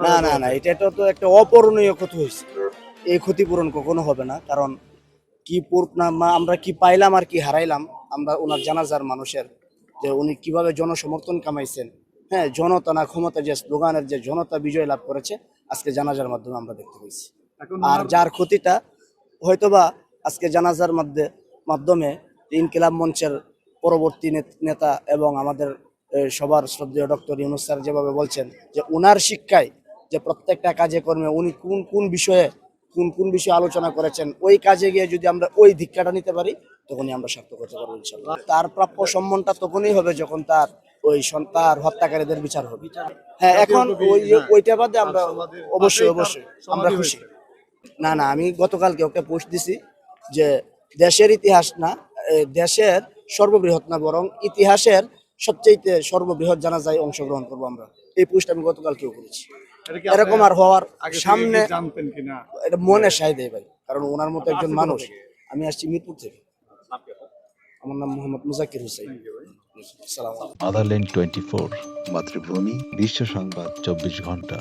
না না না, এটা তো একটা অপূরণীয় ক্ষতি হয়েছে। এই ক্ষতিপূরণ কখনো হবে না, কারণ আমরা কি পাইলাম আর কি হারাইলাম আমরা ওনার জানাজার মানুষের, যে উনি কিভাবে জনসমর্থন কামাইছেন। হ্যাঁ, জনতা না ক্ষমতা, যে স্লোগানের যে জনতা বিজয় লাভ করেছে আজকে জানাজার মাধ্যমে আমরা দেখতে পেয়েছি। আর যার ক্ষতিটা হয়তোবা আজকে জানাজার মাধ্যমে ইনকিলাব মঞ্চের পরবর্তী নেতা এবং আমাদের সবার শ্রদ্ধেয় ডক্টর ইউনূস স্যার যেভাবে বলছেন যে ওনার শিক্ষায় যে প্রত্যেকটা কাজে কর্মে উনি কোন বিষয়ে আলোচনা করেছেন, ওই কাজে গিয়ে যদি আমরা ওই ধিক্ষাটা নিতে পারি তখনই আমরা সার্থক হতে পারবো ইনশাআল্লাহ। তার প্রাপ্য সম্মানটা তখনই হবে যখন তার হত্যাকারীদের বিচার হবে। হ্যাঁ, এখন ওইটা বাদে আমরা অবশ্যই আমরা খুশি। না না, আমি গতকালকে ওকে পোস্ট দিছি যে দেশের ইতিহাস না, দেশের সর্ববৃহৎ না, বরং ইতিহাসের সবচেয়ে সর্ববৃহৎ জানাজায় অংশগ্রহণ করবো আমরা। এই পোস্ট আমি গতকালকেও করেছি। এরকম আর হওয়ার সামনে জানতেন কিনা এটা মনে সায় দেয় ভাই, কারণ ওনার মতো একজন মানুষ। আমি আসছি মিরপুর থেকে, আমার নাম মোহাম্মদ মুজাকির হোসেন। মাদারল্যান্ড 24, মাতৃভূমি বিশ্ব সংবাদ 24 ঘন্টা।